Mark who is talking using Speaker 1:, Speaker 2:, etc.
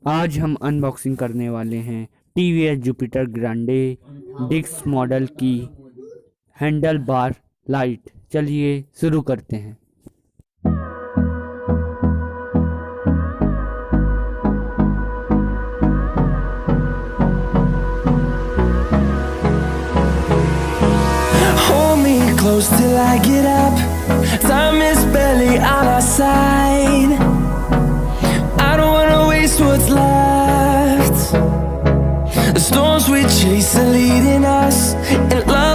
Speaker 1: आज हम अनबॉक्सिंग करने वाले हैं TVS Jupiter Grande disc model की हैंडल बार लाइट। चलिए शुरू करते हैं।
Speaker 2: Hold me close till I get up. Time is barely on our side. I don't wanna waste what's left. The storms we chase are leading us, and love